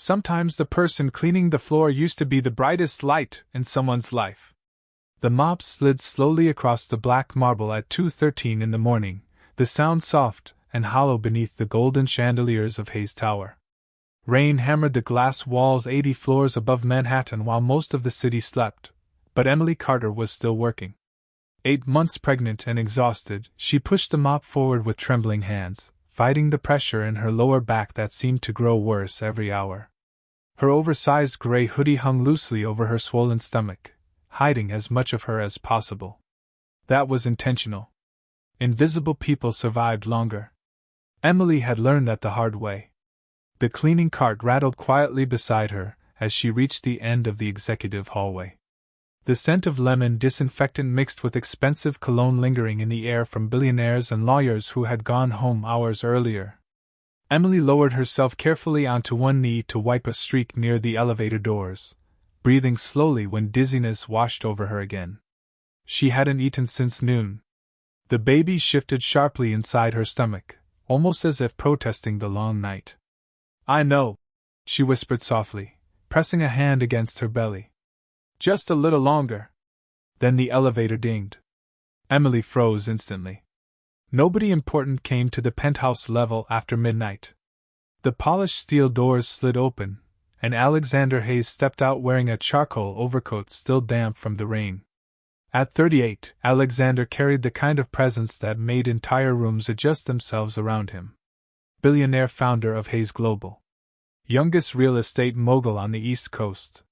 Sometimes the person cleaning the floor used to be the brightest light in someone's life. The mop slid slowly across the black marble at 2:13 in the morning, the sound soft and hollow beneath the golden chandeliers of Hayes Tower. Rain hammered the glass walls 80 floors above Manhattan while most of the city slept, but Emily Carter was still working. 8 months pregnant and exhausted, she pushed the mop forward with trembling hands, fighting the pressure in her lower back that seemed to grow worse every hour. Her oversized gray hoodie hung loosely over her swollen stomach, hiding as much of her as possible. That was intentional. Invisible people survived longer. Emily had learned that the hard way. The cleaning cart rattled quietly beside her as she reached the end of the executive hallway. The scent of lemon disinfectant mixed with expensive cologne lingering in the air from billionaires and lawyers who had gone home hours earlier. Emily lowered herself carefully onto one knee to wipe a streak near the elevator doors, breathing slowly when dizziness washed over her again. She hadn't eaten since noon. The baby shifted sharply inside her stomach, almost as if protesting the long night. "I know," she whispered softly, pressing a hand against her belly. "Just a little longer." Then the elevator dinged. Emily froze instantly. Nobody important came to the penthouse level after midnight. The polished steel doors slid open, and Alexander Hayes stepped out wearing a charcoal overcoat still damp from the rain. At 38, Alexander carried the kind of presence that made entire rooms adjust themselves around him. Billionaire founder of Hayes Global. Youngest real estate mogul on the East Coast.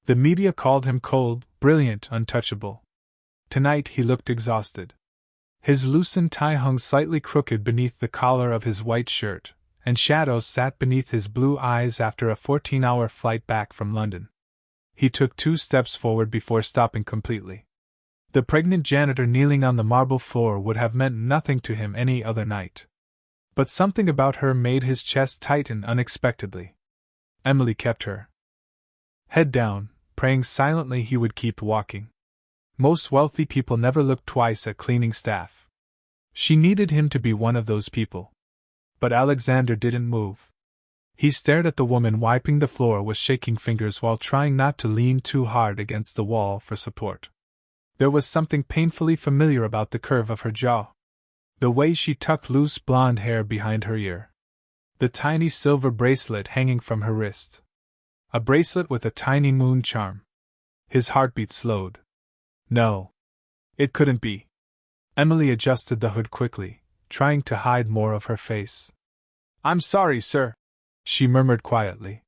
The media called him cold, brilliant, untouchable. Tonight he looked exhausted. His loosened tie hung slightly crooked beneath the collar of his white shirt, and shadows sat beneath his blue eyes after a 14-hour flight back from London. He took 2 steps forward before stopping completely. The pregnant janitor kneeling on the marble floor would have meant nothing to him any other night. But something about her made his chest tighten unexpectedly. Emily kept her head down, praying silently he would keep walking. Most wealthy people never looked twice at cleaning staff. She needed him to be one of those people. But Alexander didn't move. He stared at the woman wiping the floor with shaking fingers while trying not to lean too hard against the wall for support. There was something painfully familiar about the curve of her jaw. The way she tucked loose blonde hair behind her ear. The tiny silver bracelet hanging from her wrist. A bracelet with a tiny moon charm. His heartbeat slowed. No. It couldn't be. Emily adjusted the hood quickly, trying to hide more of her face. "I'm sorry, sir," she murmured quietly.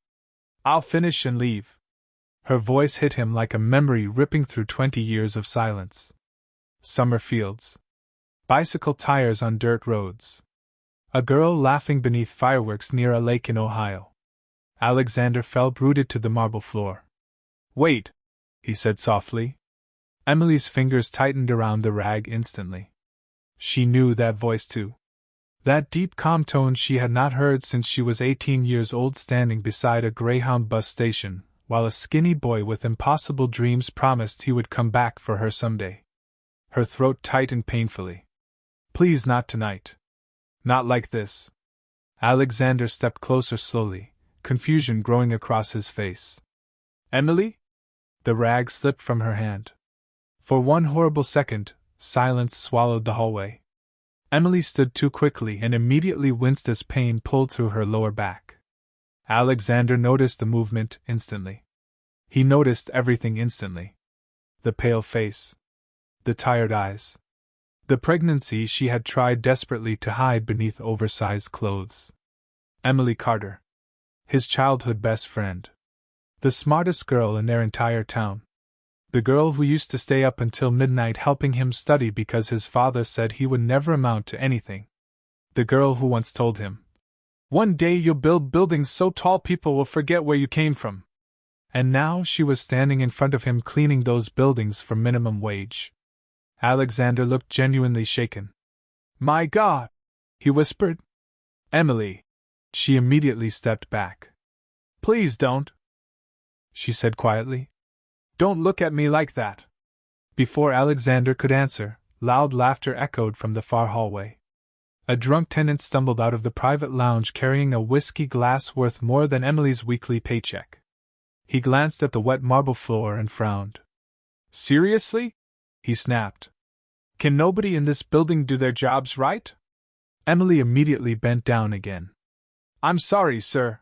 "I'll finish and leave." Her voice hit him like a memory ripping through 20 years of silence. Summer fields. Bicycle tires on dirt roads. A girl laughing beneath fireworks near a lake in Ohio. Alexander felt rooted to the marble floor. "Wait," he said softly. Emily's fingers tightened around the rag instantly. She knew that voice too. That deep, calm tone she had not heard since she was 18 years old, standing beside a Greyhound bus station, while a skinny boy with impossible dreams promised he would come back for her someday. Her throat tightened painfully. "Please, not tonight. Not like this." Alexander stepped closer slowly, confusion growing across his face. "Emily?" The rag slipped from her hand. For one horrible second, silence swallowed the hallway. Emily stood too quickly and immediately winced as pain pulled through her lower back. Alexander noticed the movement instantly. He noticed everything instantly. The pale face. The tired eyes. The pregnancy she had tried desperately to hide beneath oversized clothes. Emily Carter. His childhood best friend. The smartest girl in their entire town. The girl who used to stay up until midnight helping him study because his father said he would never amount to anything. The girl who once told him, "One day you'll build buildings so tall people will forget where you came from." And now she was standing in front of him cleaning those buildings for minimum wage. Alexander looked genuinely shaken. "My God!" he whispered. "Emily." She immediately stepped back. "Please don't," she said quietly. "Don't look at me like that." Before Alexander could answer, loud laughter echoed from the far hallway. A drunk tenant stumbled out of the private lounge carrying a whiskey glass worth more than Emily's weekly paycheck. He glanced at the wet marble floor and frowned. Seriously? He snapped. Can nobody in this building do their jobs right? Emily immediately bent down again. I'm sorry, sir.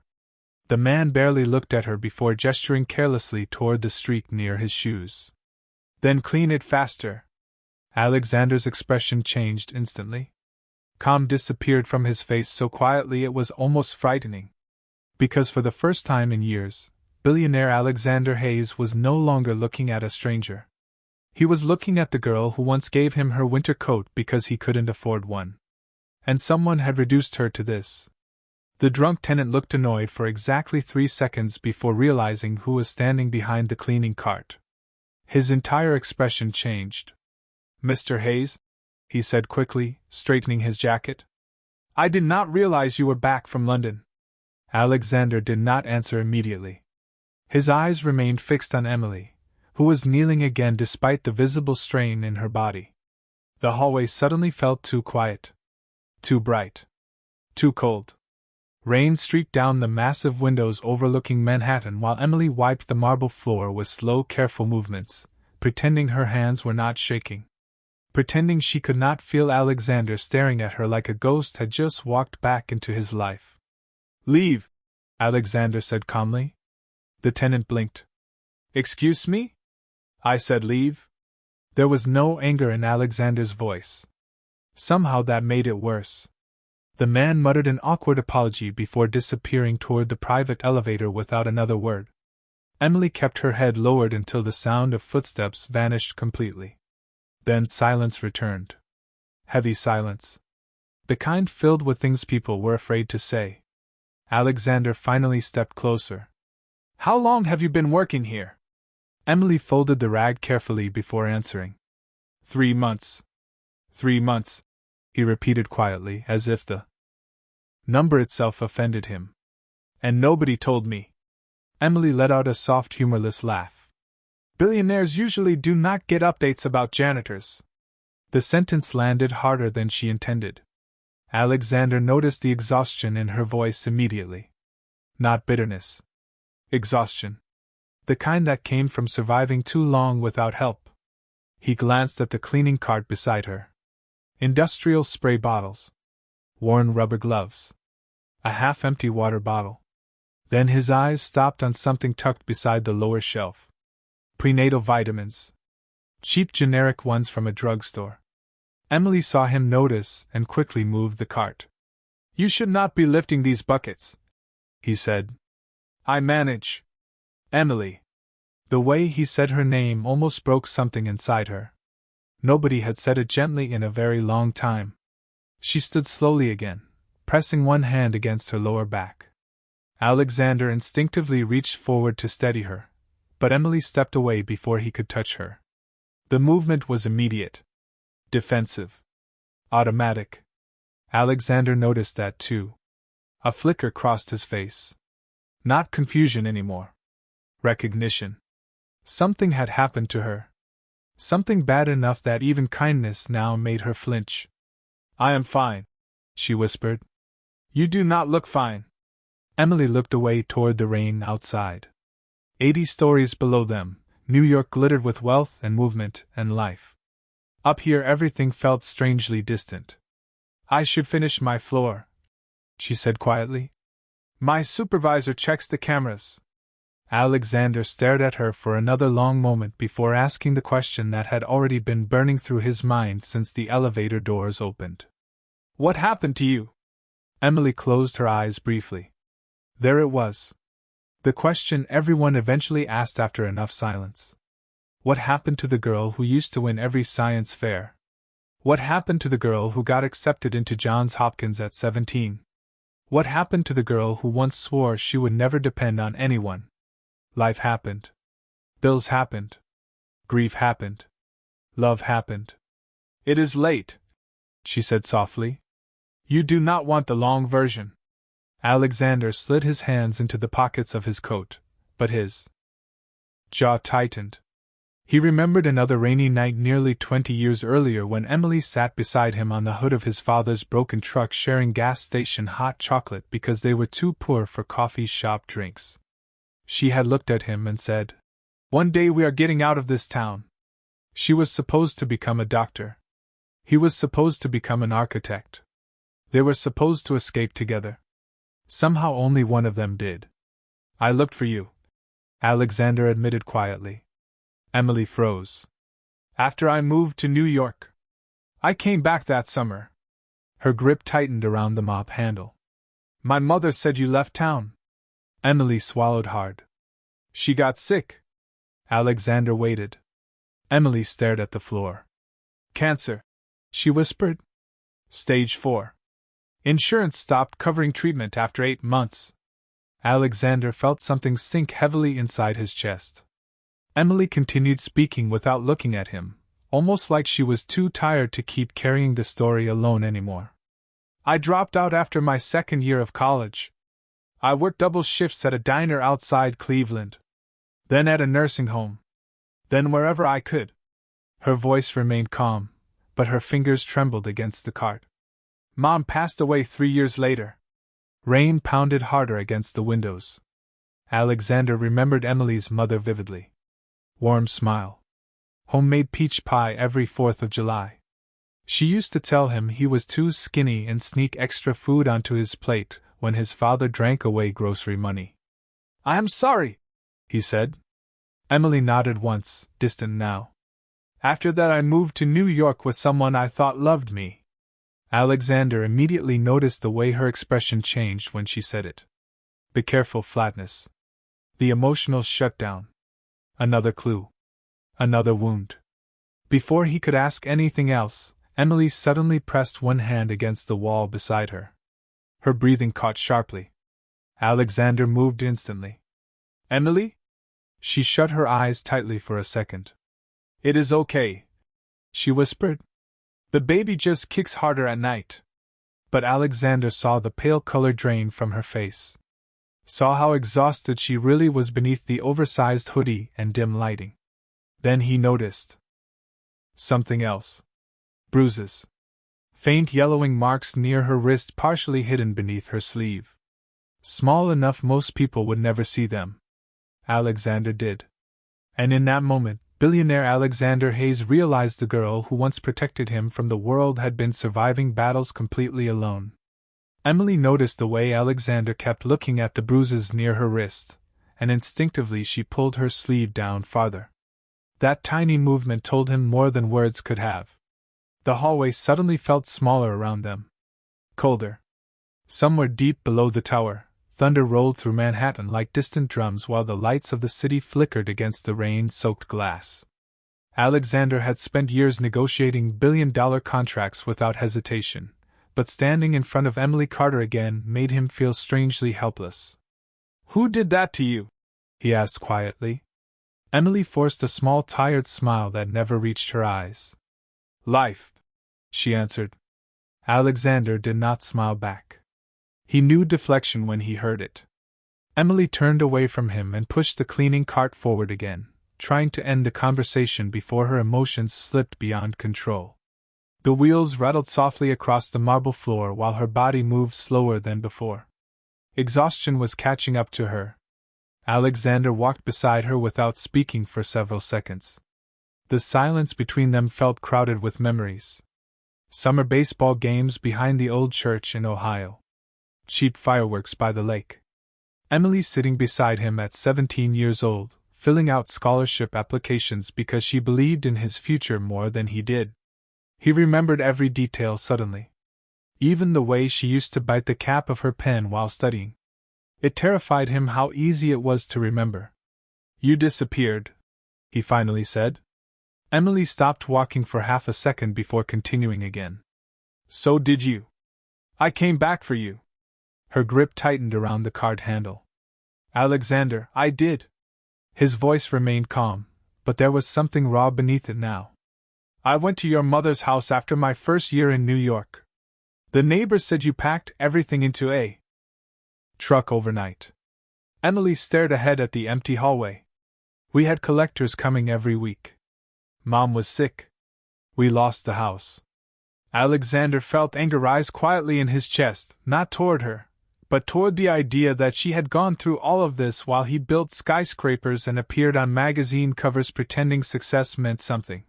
The man barely looked at her before gesturing carelessly toward the streak near his shoes. Then clean it faster. Alexander's expression changed instantly. Calm disappeared from his face so quietly it was almost frightening. Because for the first time in years, billionaire Alexander Hayes was no longer looking at a stranger. He was looking at the girl who once gave him her winter coat because he couldn't afford one. And someone had reduced her to this. The drunk tenant looked annoyed for exactly 3 seconds before realizing who was standing behind the cleaning cart. His entire expression changed. Mr. Hayes? He said quickly, straightening his jacket. I did not realize you were back from London. Alexander did not answer immediately. His eyes remained fixed on Emily, who was kneeling again despite the visible strain in her body. The hallway suddenly felt too quiet. Too bright. Too cold. Rain streaked down the massive windows overlooking Manhattan while Emily wiped the marble floor with slow, careful movements, pretending her hands were not shaking. Pretending she could not feel Alexander staring at her like a ghost had just walked back into his life. Leave, Alexander said calmly. The tenant blinked. Excuse me? I said leave. There was no anger in Alexander's voice. Somehow that made it worse. The man muttered an awkward apology before disappearing toward the private elevator without another word. Emily kept her head lowered until the sound of footsteps vanished completely. Then silence returned. Heavy silence. The kind filled with things people were afraid to say. Alexander finally stepped closer. How long have you been working here? Emily folded the rag carefully before answering. 3 months. 3 months, he repeated quietly, as if the number itself offended him. And nobody told me. Emily let out a soft, humorless laugh. Billionaires usually do not get updates about janitors. The sentence landed harder than she intended. Alexander noticed the exhaustion in her voice immediately. Not bitterness. Exhaustion. The kind that came from surviving too long without help. He glanced at the cleaning cart beside her. Industrial spray bottles. Worn rubber gloves. A half-empty water bottle. Then his eyes stopped on something tucked beside the lower shelf. Prenatal vitamins. Cheap generic ones from a drugstore. Emily saw him notice and quickly moved the cart. You should not be lifting these buckets, he said. I manage. Emily. The way he said her name almost broke something inside her. Nobody had said it gently in a very long time. She stood slowly again, pressing one hand against her lower back. Alexander instinctively reached forward to steady her, but Emily stepped away before he could touch her. The movement was immediate. Defensive. Automatic. Alexander noticed that too. A flicker crossed his face. Not confusion anymore. Recognition. Something had happened to her. Something bad enough that even kindness now made her flinch. I am fine, she whispered. You do not look fine. Emily looked away toward the rain outside. 80 stories below them, New York glittered with wealth and movement and life. Up here everything felt strangely distant. I should finish my floor, she said quietly. My supervisor checks the cameras. Alexander stared at her for another long moment before asking the question that had already been burning through his mind since the elevator doors opened. What happened to you? Emily closed her eyes briefly. There it was. The question everyone eventually asked after enough silence. What happened to the girl who used to win every science fair? What happened to the girl who got accepted into Johns Hopkins at 17? What happened to the girl who once swore she would never depend on anyone? Life happened. Bills happened. Grief happened. Love happened. It is late, she said softly. You do not want the long version. Alexander slid his hands into the pockets of his coat, but his jaw tightened. He remembered another rainy night nearly 20 years earlier when Emily sat beside him on the hood of his father's broken truck sharing gas station hot chocolate because they were too poor for coffee shop drinks. She had looked at him and said, "One day we are getting out of this town." She was supposed to become a doctor. He was supposed to become an architect. They were supposed to escape together. Somehow only one of them did. "I looked for you," Alexander admitted quietly. Emily froze. "After I moved to New York. I came back that summer." Her grip tightened around the mop handle. "My mother said you left town." Emily swallowed hard. "She got sick." Alexander waited. Emily stared at the floor. "Cancer," she whispered. "Stage 4. Insurance stopped covering treatment after 8 months." Alexander felt something sink heavily inside his chest. Emily continued speaking without looking at him, almost like she was too tired to keep carrying the story alone anymore. "I dropped out after my second year of college. I worked double shifts at a diner outside Cleveland. Then at a nursing home. Then wherever I could." Her voice remained calm, but her fingers trembled against the cart. "Mom passed away 3 years later." Rain pounded harder against the windows. Alexander remembered Emily's mother vividly. Warm smile. Homemade peach pie every 4th of July. She used to tell him he was too skinny and sneak extra food onto his plate when his father drank away grocery money. "I am sorry," he said. Emily nodded once, distant now. "After that I moved to New York with someone I thought loved me." Alexander immediately noticed the way her expression changed when she said it. The careful flatness. The emotional shutdown. Another clue. Another wound. Before he could ask anything else, Emily suddenly pressed one hand against the wall beside her. Her breathing caught sharply. Alexander moved instantly. "Emily?" She shut her eyes tightly for a second. "It is okay," she whispered. "The baby just kicks harder at night." But Alexander saw the pale color drain from her face. Saw how exhausted she really was beneath the oversized hoodie and dim lighting. Then he noticed something else. Bruises. Faint yellowing marks near her wrist partially hidden beneath her sleeve. Small enough most people would never see them. Alexander did. And in that moment, billionaire Alexander Hayes realized the girl who once protected him from the world had been surviving battles completely alone. Emily noticed the way Alexander kept looking at the bruises near her wrist, and instinctively she pulled her sleeve down farther. That tiny movement told him more than words could have. The hallway suddenly felt smaller around them. Colder. Somewhere deep below the tower, thunder rolled through Manhattan like distant drums while the lights of the city flickered against the rain-soaked glass. Alexander had spent years negotiating billion-dollar contracts without hesitation, but standing in front of Emily Carter again made him feel strangely helpless. "Who did that to you?" he asked quietly. Emily forced a small tired smile that never reached her eyes. "Life," she answered. Alexander did not smile back. He knew deflection when he heard it. Emily turned away from him and pushed the cleaning cart forward again, trying to end the conversation before her emotions slipped beyond control. The wheels rattled softly across the marble floor while her body moved slower than before. Exhaustion was catching up to her. Alexander walked beside her without speaking for several seconds. The silence between them felt crowded with memories. Summer baseball games behind the old church in Ohio. Cheap fireworks by the lake. Emily sitting beside him at 17 years old, filling out scholarship applications because she believed in his future more than he did. He remembered every detail suddenly. Even the way she used to bite the cap of her pen while studying. It terrified him how easy it was to remember. "You disappeared," he finally said. Emily stopped walking for half a second before continuing again. "So did you. I came back for you." Her grip tightened around the cart handle. "Alexander, I did." His voice remained calm, but there was something raw beneath it now. "I went to your mother's house after my first year in New York. The neighbors said you packed everything into a truck overnight." Emily stared ahead at the empty hallway. "We had collectors coming every week. Mom was sick. We lost the house. Alexander felt anger rise quietly in his chest, not toward her, but toward the idea that she had gone through all of this while he built skyscrapers and appeared on magazine covers pretending success meant something.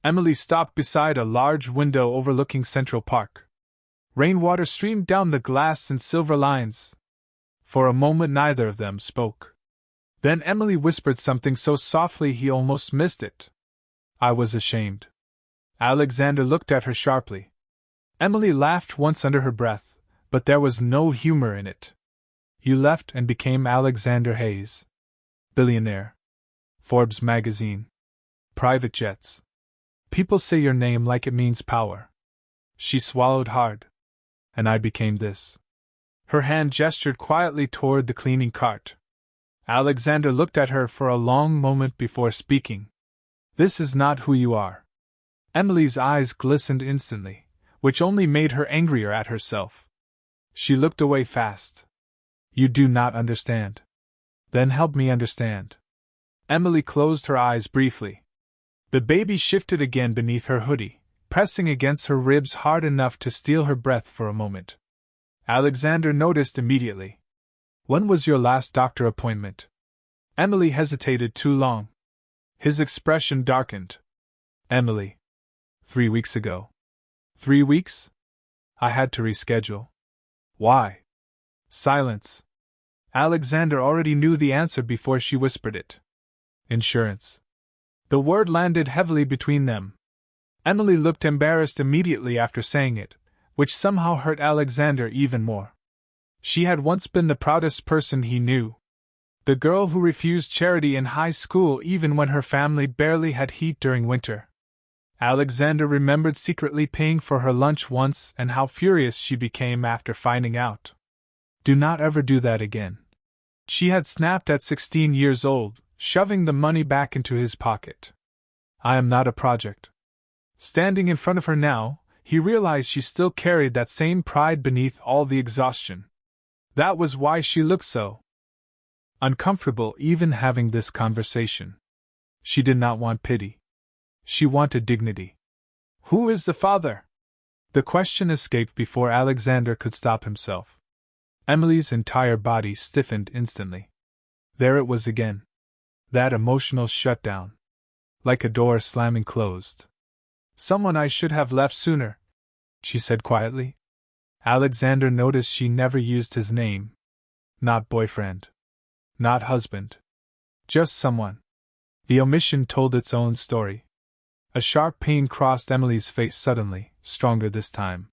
Emily stopped beside a large window overlooking Central Park. Rainwater streamed down the glass in silver lines. For a moment neither of them spoke. Then Emily whispered something so softly he almost missed it. I was ashamed. Alexander looked at her sharply. Emily laughed once under her breath, but there was no humor in it. You left and became Alexander Hayes. Billionaire. Forbes magazine. Private jets. People say your name like it means power. She swallowed hard. And I became this. Her hand gestured quietly toward the cleaning cart. Alexander looked at her for a long moment before speaking. This is not who you are. Emily's eyes glistened instantly, which only made her angrier at herself. She looked away fast. You do not understand. Then help me understand. Emily closed her eyes briefly. The baby shifted again beneath her hoodie, pressing against her ribs hard enough to steal her breath for a moment. Alexander noticed immediately. When was your last doctor appointment? Emily hesitated too long. His expression darkened. Emily. 3 weeks ago. 3 weeks? I had to reschedule. Why? Silence. Alexander already knew the answer before she whispered it. Insurance. The word landed heavily between them. Emily looked embarrassed immediately after saying it, which somehow hurt Alexander even more. She had once been the proudest person he knew. The girl who refused charity in high school even when her family barely had heat during winter. Alexander remembered secretly paying for her lunch once and how furious she became after finding out. Do not ever do that again. She had snapped at 16 years old, shoving the money back into his pocket. I am not a project. Standing in front of her now, he realized she still carried that same pride beneath all the exhaustion. That was why she looked so uncomfortable even having this conversation. She did not want pity. She wanted dignity. Who is the father? The question escaped before Alexander could stop himself. Emily's entire body stiffened instantly. There it was again. That emotional shutdown. Like a door slamming closed. Someone I should have left sooner, she said quietly. Alexander noticed she never used his name. Not boyfriend. Not husband. Just someone. The omission told its own story. A sharp pain crossed Emily's face suddenly, stronger this time.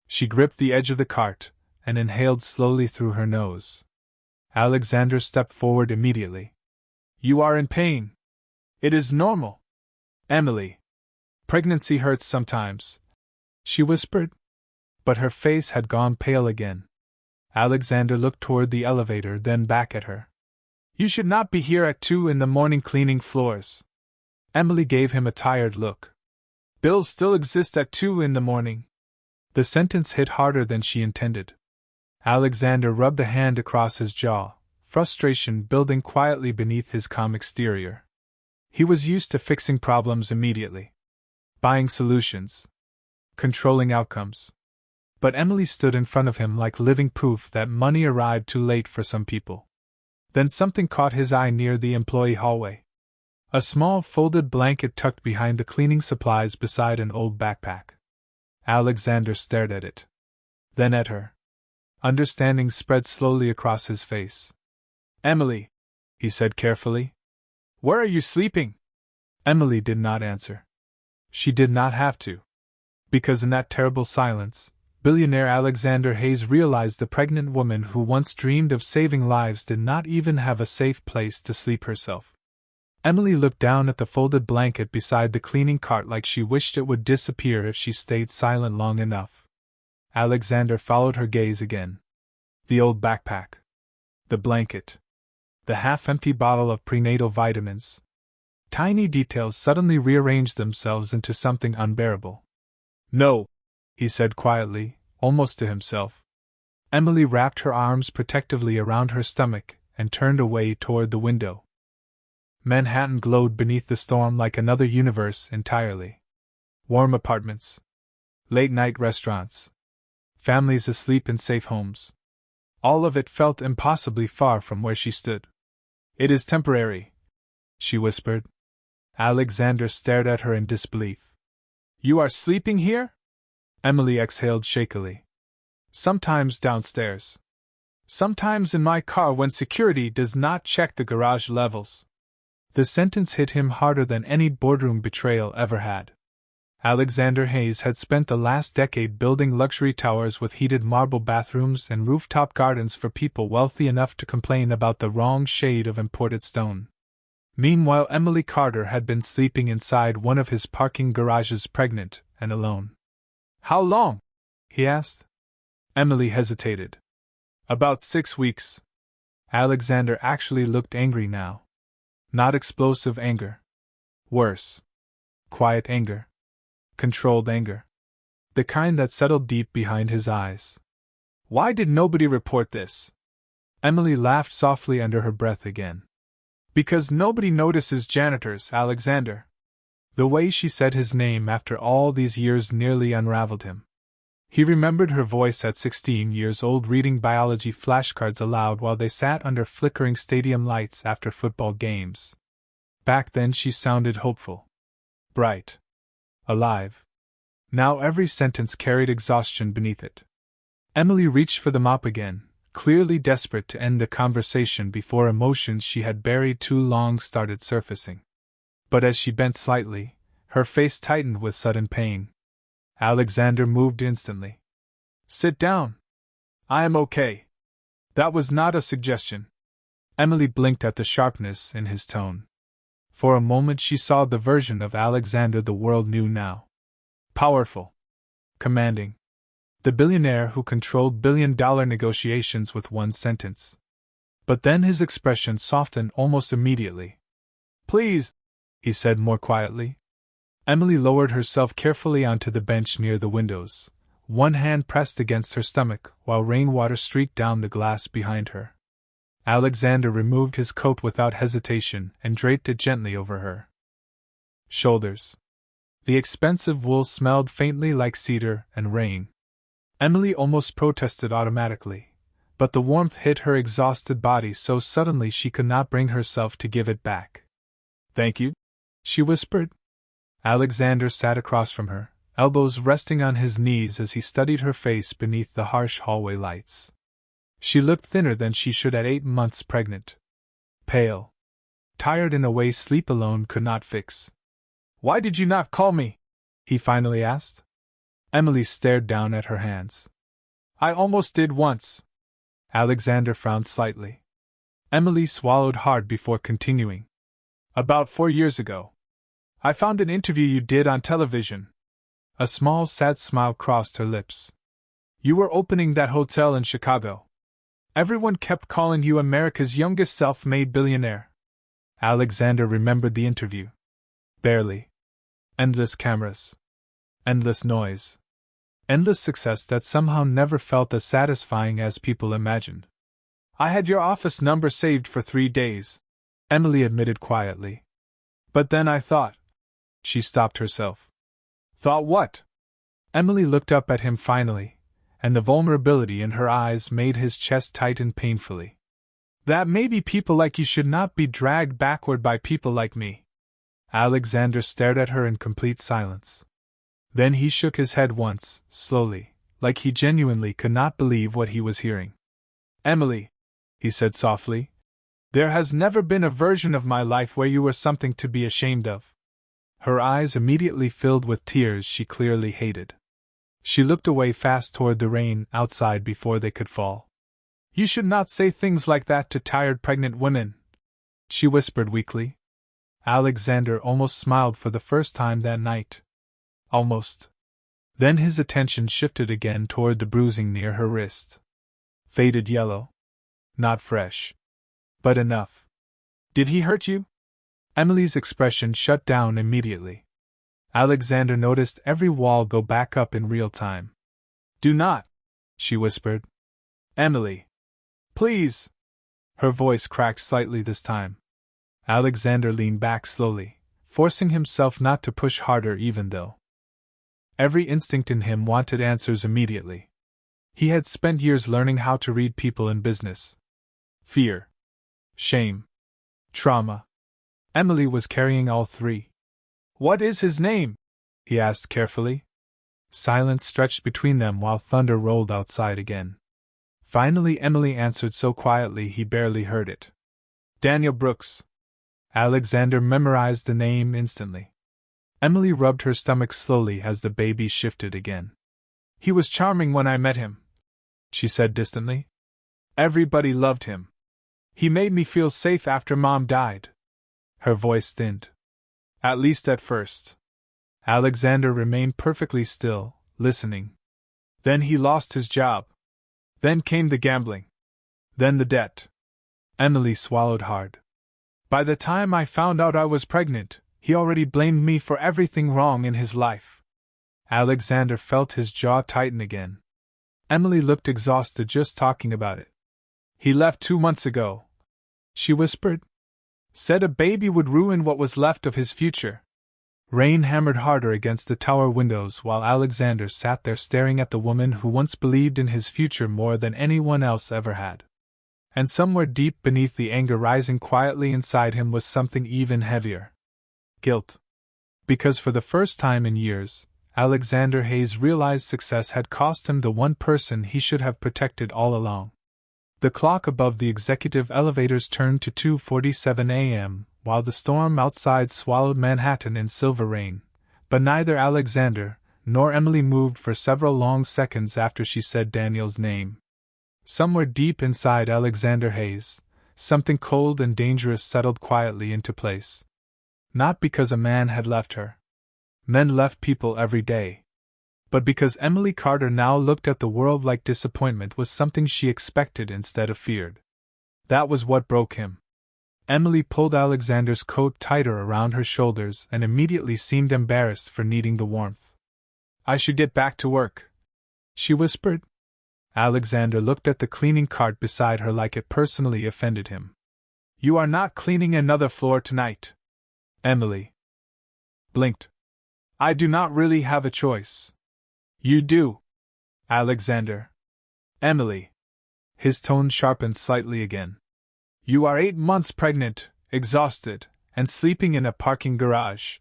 She gripped the edge of the cart and inhaled slowly through her nose. Alexander stepped forward immediately. You are in pain. It is normal. Emily. Pregnancy hurts sometimes, she whispered. But her face had gone pale again. Alexander looked toward the elevator, then back at her. You should not be here at 2 a.m. cleaning floors. Emily gave him a tired look. Bills still exist at 2 a.m. The sentence hit harder than she intended. Alexander rubbed a hand across his jaw, frustration building quietly beneath his calm exterior. He was used to fixing problems immediately. Buying solutions. Controlling outcomes. But Emily stood in front of him like living proof that money arrived too late for some people. Then something caught his eye near the employee hallway. A small folded blanket tucked behind the cleaning supplies beside an old backpack. Alexander stared at it. Then at her. Understanding spread slowly across his face. Emily, he said carefully. Where are you sleeping? Emily did not answer. She did not have to. Because in that terrible silence, billionaire Alexander Hayes realized the pregnant woman who once dreamed of saving lives did not even have a safe place to sleep herself. Emily looked down at the folded blanket beside the cleaning cart like she wished it would disappear if she stayed silent long enough. Alexander followed her gaze again. The old backpack. The blanket. The half-empty bottle of prenatal vitamins. Tiny details suddenly rearranged themselves into something unbearable. No, he said quietly, almost to himself. Emily wrapped her arms protectively around her stomach and turned away toward the window. Manhattan glowed beneath the storm like another universe entirely. Warm apartments. Late-night restaurants. Families asleep in safe homes. All of it felt impossibly far from where she stood. "It is temporary," she whispered. Alexander stared at her in disbelief. "You are sleeping here?" Emily exhaled shakily. "Sometimes downstairs. Sometimes in my car when security does not check the garage levels." The sentence hit him harder than any boardroom betrayal ever had. Alexander Hayes had spent the last decade building luxury towers with heated marble bathrooms and rooftop gardens for people wealthy enough to complain about the wrong shade of imported stone. Meanwhile, Emily Carter had been sleeping inside one of his parking garages, pregnant and alone. "How long?" he asked. Emily hesitated. "About 6 weeks. Alexander actually looked angry now. Not explosive anger. Worse. Quiet anger. Controlled anger. The kind that settled deep behind his eyes. "Why did nobody report this?" Emily laughed softly under her breath again. "Because nobody notices janitors, Alexander." The way she said his name after all these years nearly unraveled him. He remembered her voice at 16 years old reading biology flashcards aloud while they sat under flickering stadium lights after football games. Back then she sounded hopeful. Bright. Alive. Now every sentence carried exhaustion beneath it. Emily reached for the mop again, clearly desperate to end the conversation before emotions she had buried too long started surfacing. But as she bent slightly, her face tightened with sudden pain. Alexander moved instantly. "Sit down. I am okay." That was not a suggestion. Emily blinked at the sharpness in his tone. For a moment she saw the version of Alexander the world knew now. Powerful. Commanding. The billionaire who controlled billion-dollar negotiations with one sentence. But then his expression softened almost immediately. "Please," he said more quietly. Emily lowered herself carefully onto the bench near the windows, one hand pressed against her stomach while rainwater streaked down the glass behind her. Alexander removed his coat without hesitation and draped it gently over her shoulders. The expensive wool smelled faintly like cedar and rain. Emily almost protested automatically, but the warmth hit her exhausted body so suddenly she could not bring herself to give it back. "Thank you," she whispered. Alexander sat across from her, elbows resting on his knees as he studied her face beneath the harsh hallway lights. She looked thinner than she should at 8 months pregnant. Pale. Tired in a way sleep alone could not fix. "Why did you not call me?" he finally asked. Emily stared down at her hands. "I almost did once." Alexander frowned slightly. Emily swallowed hard before continuing. "About 4 years ago. I found an interview you did on television." A small sad smile crossed her lips. "You were opening that hotel in Chicago. Everyone kept calling you America's youngest self-made billionaire." Alexander remembered the interview. Barely. Endless cameras. Endless noise. Endless success that somehow never felt as satisfying as people imagined. "I had your office number saved for 3 days," Emily admitted quietly. "But then I thought—" She stopped herself. "Thought what?" Emily looked up at him finally, and the vulnerability in her eyes made his chest tighten painfully. "That maybe people like you should not be dragged backward by people like me." Alexander stared at her in complete silence. Then he shook his head once, slowly, like he genuinely could not believe what he was hearing. "Emily," he said softly, "there has never been a version of my life where you were something to be ashamed of." Her eyes immediately filled with tears she clearly hated. She looked away fast toward the rain outside before they could fall. "You should not say things like that to tired pregnant women," she whispered weakly. Alexander almost smiled for the first time that night. Almost. Then his attention shifted again toward the bruising near her wrist. Faded yellow. Not fresh. But enough. "Did he hurt you?" Emily's expression shut down immediately. Alexander noticed every wall go back up in real time. "Do not," she whispered. "Emily. Please." Her voice cracked slightly this time. Alexander leaned back slowly, forcing himself not to push harder even though every instinct in him wanted answers immediately. He had spent years learning how to read people in business. Fear, shame, trauma. Emily was carrying all three. "What is his name?" he asked carefully. Silence stretched between them while thunder rolled outside again. Finally, Emily answered so quietly he barely heard it. "Daniel Brooks." Alexander memorized the name instantly. Emily rubbed her stomach slowly as the baby shifted again. "He was charming when I met him," she said distantly. "Everybody loved him. He made me feel safe after Mom died." Her voice thinned. "At least at first." Alexander remained perfectly still, listening. "Then he lost his job. Then came the gambling. Then the debt." Emily swallowed hard. "By the time I found out I was pregnant, he already blamed me for everything wrong in his life." Alexander felt his jaw tighten again. Emily looked exhausted just talking about it. "He left 2 months ago," she whispered. "Said a baby would ruin what was left of his future." Rain hammered harder against the tower windows while Alexander sat there staring at the woman who once believed in his future more than anyone else ever had. And somewhere deep beneath the anger rising quietly inside him was something even heavier. Guilt. Because for the first time in years, Alexander Hayes realized success had cost him the one person he should have protected all along. The clock above the executive elevators turned to 2:47 a.m., while the storm outside swallowed Manhattan in silver rain, but neither Alexander nor Emily moved for several long seconds after she said Daniel's name. Somewhere deep inside Alexander Hayes, something cold and dangerous settled quietly into place. Not because a man had left her. Men left people every day. But because Emily Carter now looked at the world like disappointment was something she expected instead of feared. That was what broke him. Emily pulled Alexander's coat tighter around her shoulders and immediately seemed embarrassed for needing the warmth. "I should get back to work," she whispered. Alexander looked at the cleaning cart beside her like it personally offended him. "You are not cleaning another floor tonight." Emily blinked. "I do not really have a choice." "You do, Alexander." "Emily." His tone sharpened slightly again. "You are 8 months pregnant, exhausted, and sleeping in a parking garage."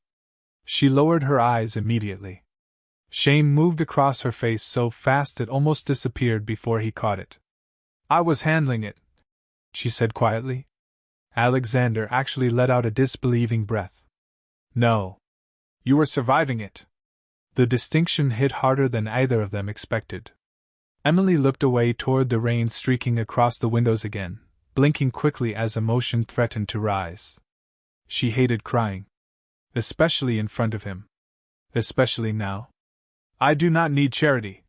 She lowered her eyes immediately. Shame moved across her face so fast it almost disappeared before he caught it. "I was handling it," she said quietly. Alexander actually let out a disbelieving breath. "No. You were surviving it." The distinction hit harder than either of them expected. Emily looked away toward the rain streaking across the windows again, blinking quickly as emotion threatened to rise. She hated crying. Especially in front of him. Especially now. "I do not need charity,"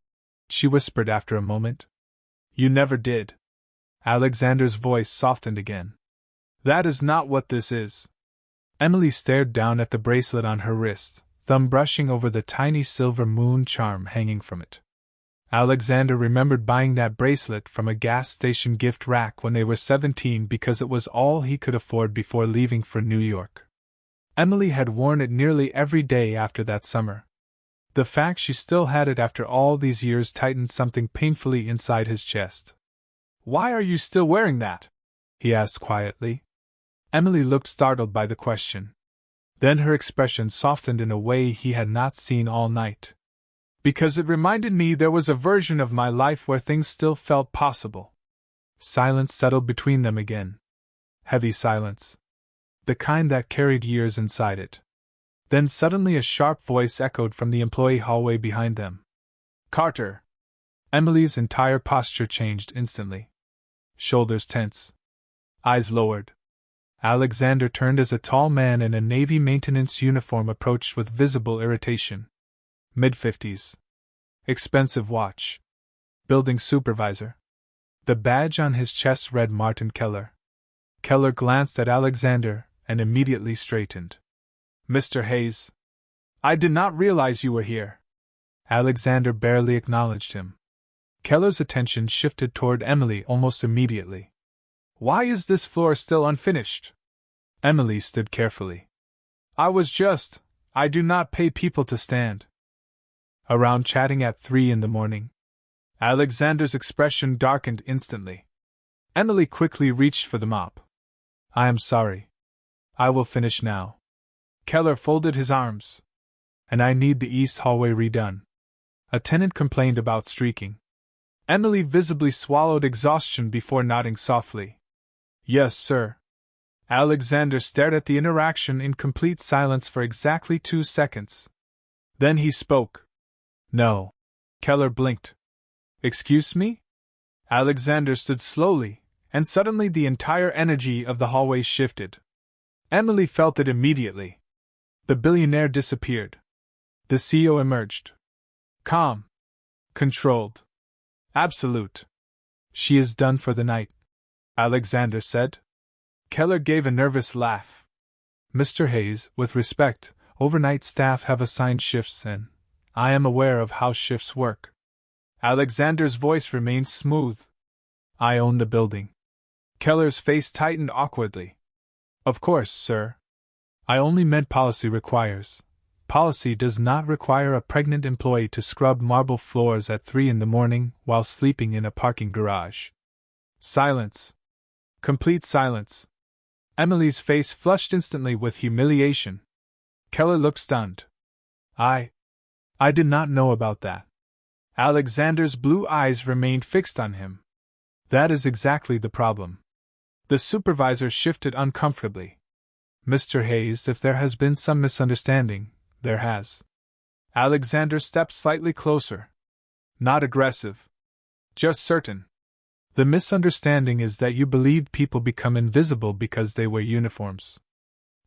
she whispered after a moment. "You never did." Alexander's voice softened again. "That is not what this is." Emily stared down at the bracelet on her wrist, thumb brushing over the tiny silver moon charm hanging from it. Alexander remembered buying that bracelet from a gas station gift rack when they were 17 because it was all he could afford before leaving for New York. Emily had worn it nearly every day after that summer. The fact she still had it after all these years tightened something painfully inside his chest. "Why are you still wearing that?" he asked quietly. Emily looked startled by the question. Then her expression softened in a way he had not seen all night. "Because it reminded me there was a version of my life where things still felt possible." Silence settled between them again. Heavy silence. The kind that carried years inside it. Then suddenly a sharp voice echoed from the employee hallway behind them. "Carter!" Emily's entire posture changed instantly. Shoulders tense. Eyes lowered. Alexander turned as a tall man in a Navy maintenance uniform approached with visible irritation. Mid-50s. Expensive watch. Building supervisor. The badge on his chest read Martin Keller. Keller glanced at Alexander and immediately straightened. "Mr. Hayes. I did not realize you were here." Alexander barely acknowledged him. Keller's attention shifted toward Emily almost immediately. "Why is this floor still unfinished?" Emily stood carefully. I do not pay people to stand around chatting at 3 in the morning. Alexander's expression darkened instantly. Emily quickly reached for the mop. I am sorry. I will finish now. Keller folded his arms. And I need the east hallway redone. A tenant complained about streaking. Emily visibly swallowed exhaustion before nodding softly. Yes, sir. Alexander stared at the interaction in complete silence for exactly 2 seconds. Then he spoke. No. Keller blinked. Excuse me? Alexander stood slowly, and suddenly the entire energy of the hallway shifted. Emily felt it immediately. The billionaire disappeared. The CEO emerged. Calm. Controlled. Absolute. She is done for the night, Alexander said. Keller gave a nervous laugh. Mr. Hayes, with respect, overnight staff have assigned shifts and I am aware of how shifts work. Alexander's voice remained smooth. I own the building. Keller's face tightened awkwardly. Of course, sir. I only meant policy requires. Policy does not require a pregnant employee to scrub marble floors at 3 in the morning while sleeping in a parking garage. Silence. Complete silence. Emily's face flushed instantly with humiliation. Keller looked stunned. I did not know about that. Alexander's blue eyes remained fixed on him. That is exactly the problem. The supervisor shifted uncomfortably. Mr. Hayes, if there has been some misunderstanding, there has. Alexander stepped slightly closer. Not aggressive. Just certain. The misunderstanding is that you believed people become invisible because they wear uniforms.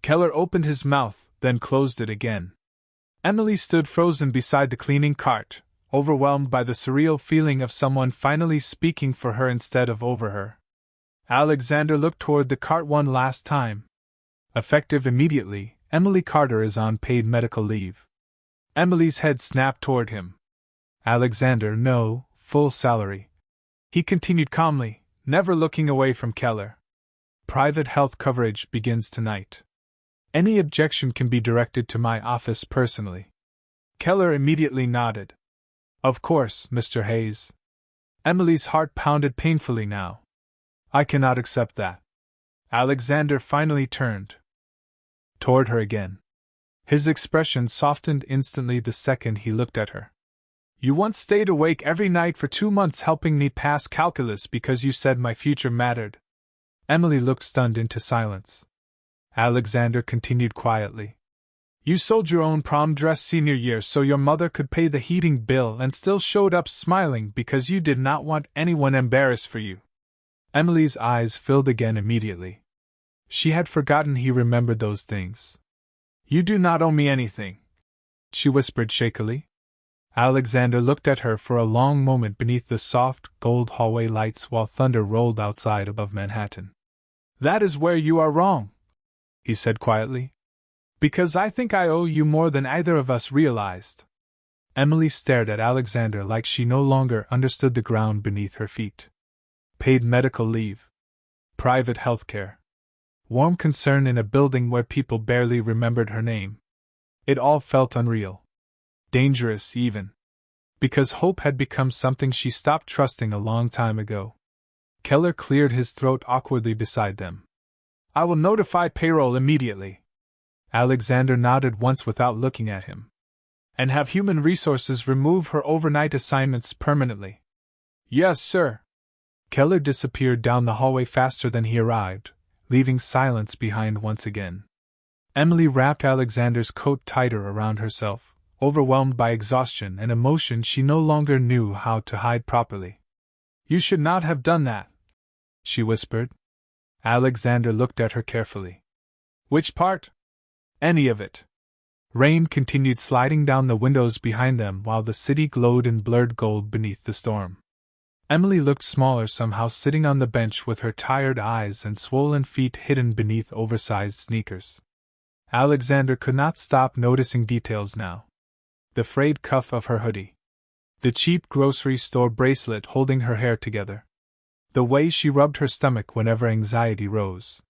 Keller opened his mouth, then closed it again. Emily stood frozen beside the cleaning cart, overwhelmed by the surreal feeling of someone finally speaking for her instead of over her. Alexander looked toward the cart one last time. Effective immediately, Emily Carter is on paid medical leave. Emily's head snapped toward him. Alexander, no, full salary. He continued calmly, never looking away from Keller. Private health coverage begins tonight. Any objection can be directed to my office personally. Keller immediately nodded. Of course, Mr. Hayes. Emily's heart pounded painfully now. I cannot accept that. Alexander finally turned toward her again. His expression softened instantly the second he looked at her. You once stayed awake every night for 2 months helping me pass calculus because you said my future mattered. Emily looked stunned into silence. Alexander continued quietly. You sold your own prom dress senior year so your mother could pay the heating bill and still showed up smiling because you did not want anyone embarrassed for you. Emily's eyes filled again immediately. She had forgotten he remembered those things. You do not owe me anything, she whispered shakily. Alexander looked at her for a long moment beneath the soft, gold hallway lights while thunder rolled outside above Manhattan. That is where you are wrong, he said quietly. Because I think I owe you more than either of us realized. Emily stared at Alexander like she no longer understood the ground beneath her feet. Paid medical leave. Private health care. Warm concern in a building where people barely remembered her name. It all felt unreal. Dangerous, even. Because hope had become something she stopped trusting a long time ago. Keller cleared his throat awkwardly beside them. I will notify payroll immediately. Alexander nodded once without looking at him. And have human resources remove her overnight assignments permanently. Yes, sir. Keller disappeared down the hallway faster than he arrived, leaving silence behind once again. Emily wrapped Alexander's coat tighter around herself, overwhelmed by exhaustion and emotion she no longer knew how to hide properly. You should not have done that, she whispered. Alexander looked at her carefully. Which part? Any of it. Rain continued sliding down the windows behind them while the city glowed in blurred gold beneath the storm. Emily looked smaller somehow sitting on the bench with her tired eyes and swollen feet hidden beneath oversized sneakers. Alexander could not stop noticing details now. The frayed cuff of her hoodie. The cheap grocery store bracelet holding her hair together. The way she rubbed her stomach whenever anxiety rose.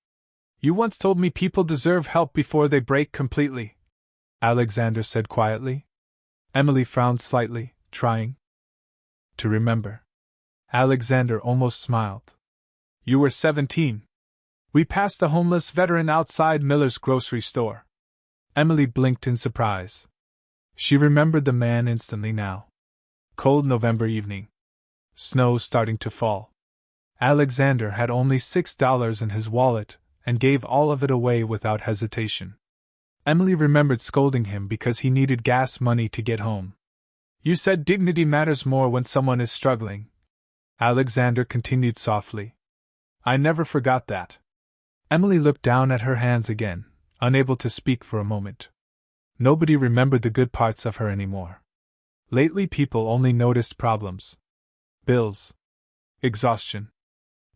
You once told me people deserve help before they break completely, Alexander said quietly. Emily frowned slightly, trying to remember. Alexander almost smiled. You were 17. We passed the homeless veteran outside Miller's grocery store. Emily blinked in surprise. She remembered the man instantly now. Cold November evening. Snow starting to fall. Alexander had only $6 in his wallet and gave all of it away without hesitation. Emily remembered scolding him because he needed gas money to get home. You said dignity matters more when someone is struggling, Alexander continued softly. I never forgot that. Emily looked down at her hands again, unable to speak for a moment. Nobody remembered the good parts of her anymore. Lately people only noticed problems. Bills. Exhaustion.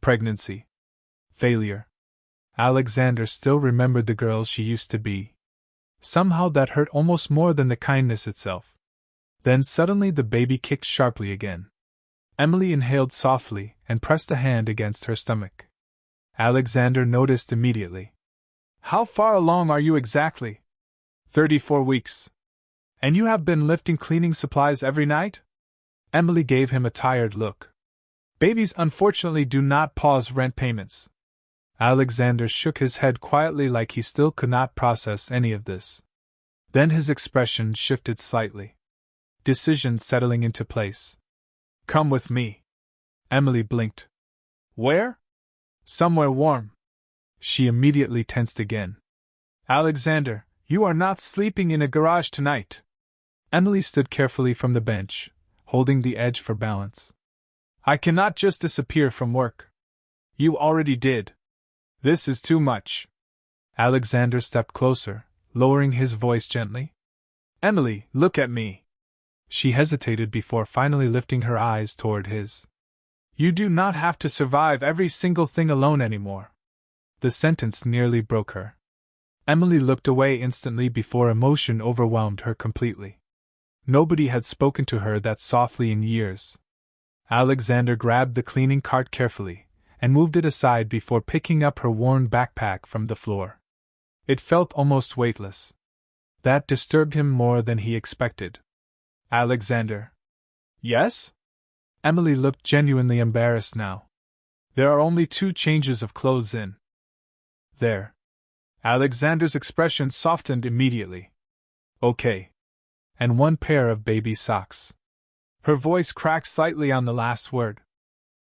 Pregnancy. Failure. Alexander still remembered the girl she used to be. Somehow that hurt almost more than the kindness itself. Then suddenly the baby kicked sharply again. Emily inhaled softly and pressed a hand against her stomach. Alexander noticed immediately. How far along are you exactly? 34 weeks. And you have been lifting cleaning supplies every night? Emily gave him a tired look. Babies unfortunately do not pause rent payments. Alexander shook his head quietly like he still could not process any of this. Then his expression shifted slightly. Decision settling into place. Come with me. Emily blinked. Where? Somewhere warm. She immediately tensed again. Alexander, you are not sleeping in a garage tonight. Emily stood carefully from the bench, holding the edge for balance. I cannot just disappear from work. You already did. This is too much. Alexander stepped closer, lowering his voice gently. Emily, look at me. She hesitated before finally lifting her eyes toward his. You do not have to survive every single thing alone anymore. The sentence nearly broke her. Emily looked away instantly before emotion overwhelmed her completely. Nobody had spoken to her that softly in years. Alexander grabbed the cleaning cart carefully and moved it aside before picking up her worn backpack from the floor. It felt almost weightless. That disturbed him more than he expected. Alexander. Yes? Emily looked genuinely embarrassed now. There are only 2 changes of clothes in there. Alexander's expression softened immediately. Okay. And 1 pair of baby socks. Her voice cracked slightly on the last word.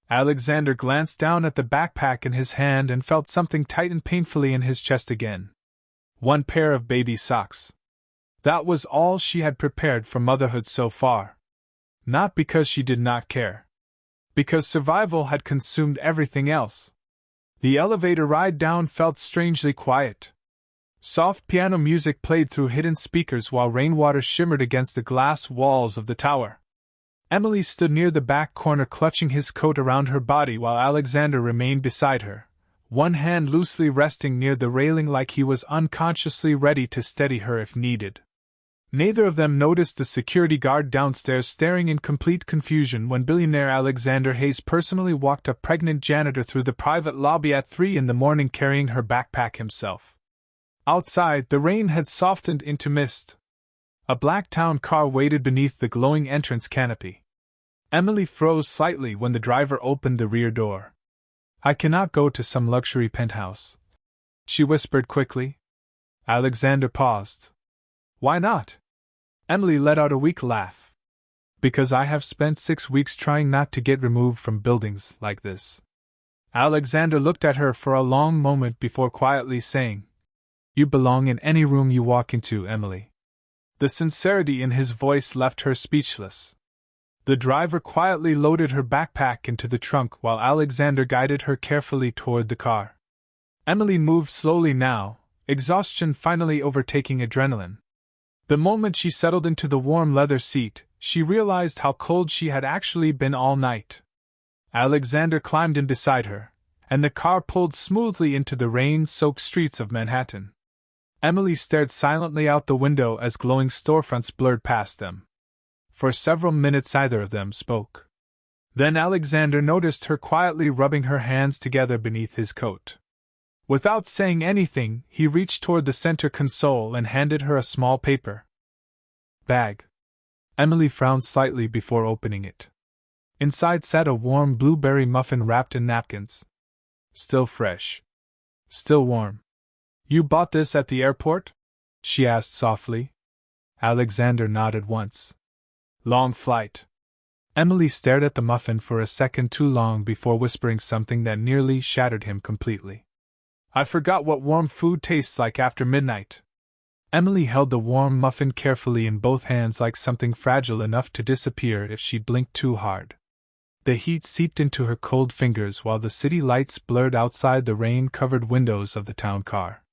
Alexander glanced down at the backpack in his hand and felt something tighten painfully in his chest again. 1 pair of baby socks. That was all she had prepared for motherhood so far. Not because she did not care. Because survival had consumed everything else. The elevator ride down felt strangely quiet. Soft piano music played through hidden speakers while rainwater shimmered against the glass walls of the tower. Emily stood near the back corner clutching his coat around her body while Alexander remained beside her, one hand loosely resting near the railing like he was unconsciously ready to steady her if needed. Neither of them noticed the security guard downstairs staring in complete confusion when billionaire Alexander Hayes personally walked a pregnant janitor through the private lobby at 3 in the morning carrying her backpack himself. Outside, the rain had softened into mist. A black town car waited beneath the glowing entrance canopy. Emily froze slightly when the driver opened the rear door. I cannot go to some luxury penthouse, she whispered quickly. Alexander paused. Why not? Emily let out a weak laugh. Because I have spent 6 weeks trying not to get removed from buildings like this. Alexander looked at her for a long moment before quietly saying, You belong in any room you walk into, Emily. The sincerity in his voice left her speechless. The driver quietly loaded her backpack into the trunk while Alexander guided her carefully toward the car. Emily moved slowly now, exhaustion finally overtaking adrenaline. The moment she settled into the warm leather seat, she realized how cold she had actually been all night. Alexander climbed in beside her, and the car pulled smoothly into the rain-soaked streets of Manhattan. Emily stared silently out the window as glowing storefronts blurred past them. For several minutes neither of them spoke. Then Alexander noticed her quietly rubbing her hands together beneath his coat. Without saying anything, he reached toward the center console and handed her a small paper bag. Emily frowned slightly before opening it. Inside sat a warm blueberry muffin wrapped in napkins. Still fresh. Still warm. You bought this at the airport? She asked softly. Alexander nodded once. Long flight. Emily stared at the muffin for a second too long before whispering something that nearly shattered him completely. I forgot what warm food tastes like after midnight. Emily held the warm muffin carefully in both hands like something fragile enough to disappear if she blinked too hard. The heat seeped into her cold fingers while the city lights blurred outside the rain-covered windows of the town car.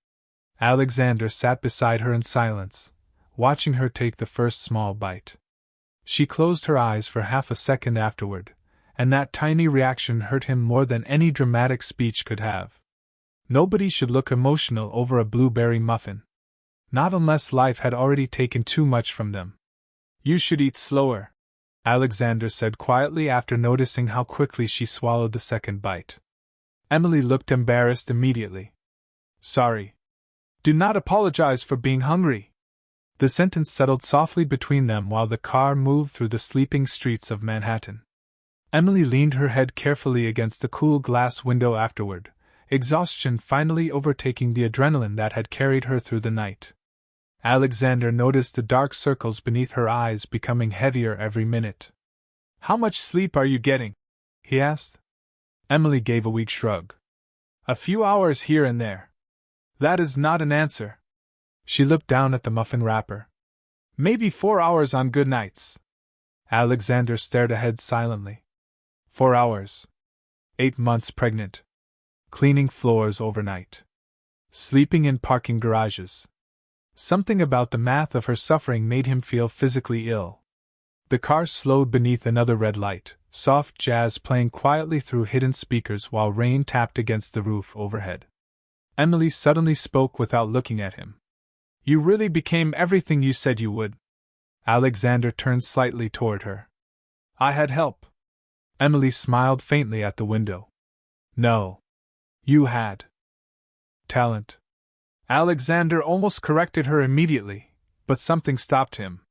Alexander sat beside her in silence, watching her take the first small bite. She closed her eyes for half a second afterward, and that tiny reaction hurt him more than any dramatic speech could have. Nobody should look emotional over a blueberry muffin. Not unless life had already taken too much from them. You should eat slower, Alexander said quietly after noticing how quickly she swallowed the second bite. Emily looked embarrassed immediately. Sorry. Do not apologize for being hungry. The sentence settled softly between them while the car moved through the sleeping streets of Manhattan. Emily leaned her head carefully against the cool glass window afterward, exhaustion finally overtaking the adrenaline that had carried her through the night. Alexander noticed the dark circles beneath her eyes becoming heavier every minute. How much sleep are you getting? He asked. Emily gave a weak shrug. A few hours here and there. That is not an answer. She looked down at the muffin wrapper. Maybe 4 hours on good nights. Alexander stared ahead silently. 4 hours. 8 months pregnant. Cleaning floors overnight. Sleeping in parking garages. Something about the math of her suffering made him feel physically ill. The car slowed beneath another red light, soft jazz playing quietly through hidden speakers while rain tapped against the roof overhead. Emily suddenly spoke without looking at him. You really became everything you said you would. Alexander turned slightly toward her. I had help. Emily smiled faintly at the window. No. You had. Talent. Alexander almost corrected her immediately, but something stopped him.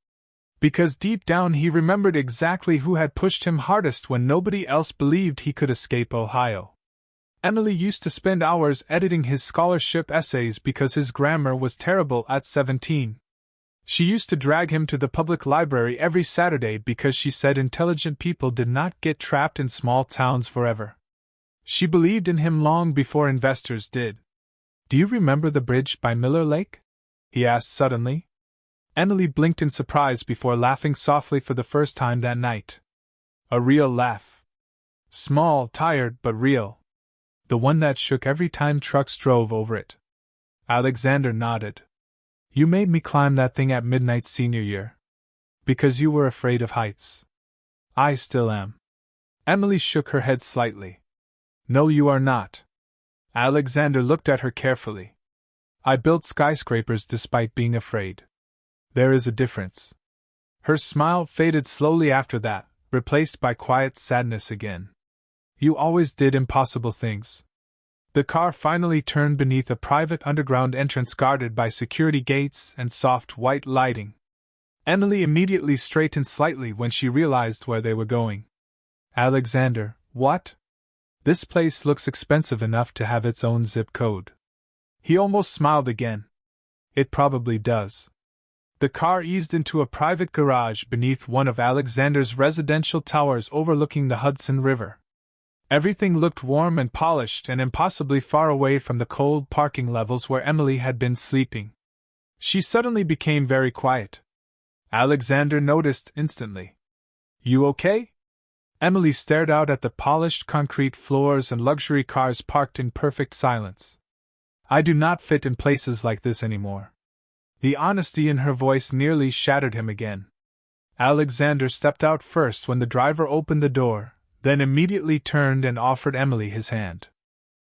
Because deep down he remembered exactly who had pushed him hardest when nobody else believed he could escape Ohio. Emily used to spend hours editing his scholarship essays because his grammar was terrible at 17. She used to drag him to the public library every Saturday because she said intelligent people did not get trapped in small towns forever. She believed in him long before investors did. Do you remember The Bridge by Miller Lake? He asked suddenly. Emily blinked in surprise before laughing softly for the first time that night. A real laugh. Small, tired, but real. The one that shook every time trucks drove over it. Alexander nodded. You made me climb that thing at midnight senior year. Because you were afraid of heights. I still am. Emily shook her head slightly. No, you are not. Alexander looked at her carefully. I built skyscrapers despite being afraid. There is a difference. Her smile faded slowly after that, replaced by quiet sadness again. You always did impossible things. The car finally turned beneath a private underground entrance guarded by security gates and soft white lighting. Emily immediately straightened slightly when she realized where they were going. Alexander, what? This place looks expensive enough to have its own zip code. He almost smiled again. It probably does. The car eased into a private garage beneath one of Alexander's residential towers overlooking the Hudson River. Everything looked warm and polished and impossibly far away from the cold parking levels where Emily had been sleeping. She suddenly became very quiet. Alexander noticed instantly. You okay? Emily stared out at the polished concrete floors and luxury cars parked in perfect silence. I do not fit in places like this anymore. The honesty in her voice nearly shattered him again. Alexander stepped out first when the driver opened the door, then immediately turned and offered Emily his hand.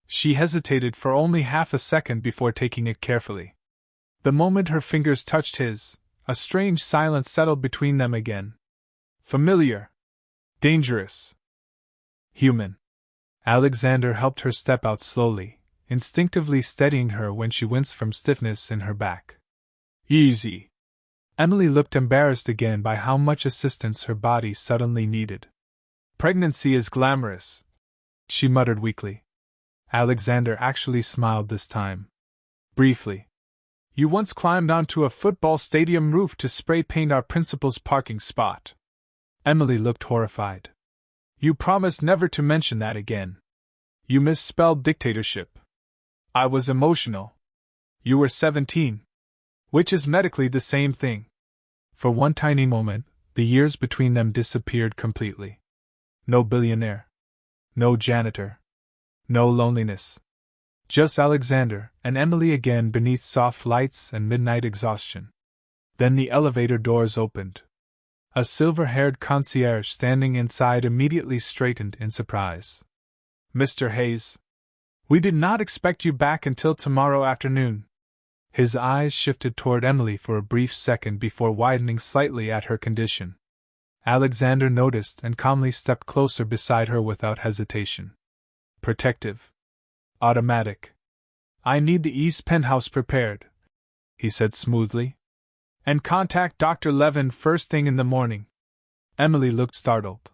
She hesitated for only half a second before taking it carefully. The moment her fingers touched his, a strange silence settled between them again. Familiar. Dangerous. Human. Alexander helped her step out slowly, instinctively steadying her when she winced from stiffness in her back. Easy. Emily looked embarrassed again by how much assistance her body suddenly needed. Pregnancy is glamorous, she muttered weakly. Alexander actually smiled this time. Briefly. You once climbed onto a football stadium roof to spray paint our principal's parking spot. Emily looked horrified. You promised never to mention that again. You misspelled dictatorship. I was emotional. You were 17. Which is medically the same thing. For one tiny moment, the years between them disappeared completely. No billionaire. No janitor. No loneliness. Just Alexander and Emily again beneath soft lights and midnight exhaustion. Then the elevator doors opened. A silver-haired concierge standing inside immediately straightened in surprise. Mr. Hayes. We did not expect you back until tomorrow afternoon. His eyes shifted toward Emily for a brief second before widening slightly at her condition. Alexander noticed and calmly stepped closer beside her without hesitation. Protective. Automatic. I need the East penthouse prepared, he said smoothly. And contact Dr. Levin first thing in the morning. Emily looked startled.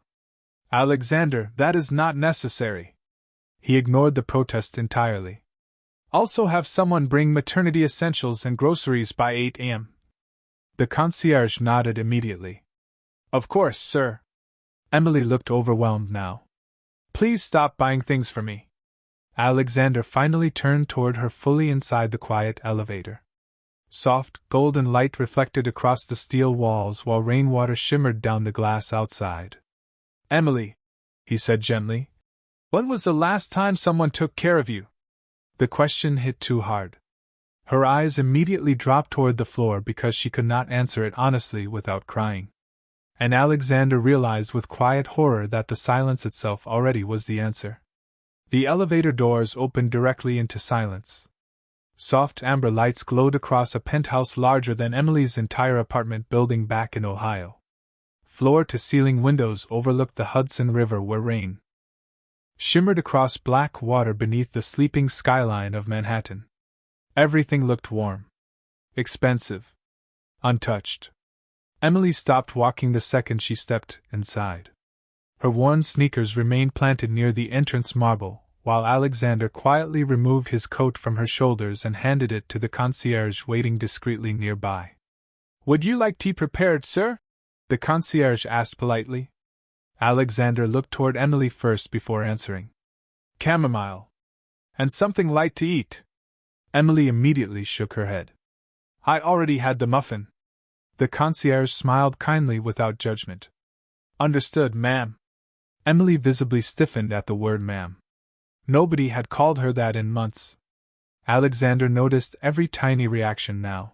Alexander, that is not necessary. He ignored the protest entirely. Also have someone bring maternity essentials and groceries by 8 a.m. The concierge nodded immediately. Of course, sir. Emily looked overwhelmed now. Please stop buying things for me. Alexander finally turned toward her fully inside the quiet elevator. Soft, golden light reflected across the steel walls while rainwater shimmered down the glass outside. Emily, he said gently, when was the last time someone took care of you? The question hit too hard. Her eyes immediately dropped toward the floor because she could not answer it honestly without crying. And Alexander realized with quiet horror that the silence itself already was the answer. The elevator doors opened directly into silence. Soft amber lights glowed across a penthouse larger than Emily's entire apartment building back in Ohio. Floor-to-ceiling windows overlooked the Hudson River where rain shimmered across black water beneath the sleeping skyline of Manhattan. Everything looked warm, expensive, untouched. Emily stopped walking the second she stepped inside. Her worn sneakers remained planted near the entrance marble, while Alexander quietly removed his coat from her shoulders and handed it to the concierge waiting discreetly nearby. Would you like tea prepared, sir? The concierge asked politely. Alexander looked toward Emily first before answering. Chamomile. And something light to eat. Emily immediately shook her head. I already had the muffin. The concierge smiled kindly without judgment. Understood, ma'am. Emily visibly stiffened at the word ma'am. Nobody had called her that in months. Alexander noticed every tiny reaction now.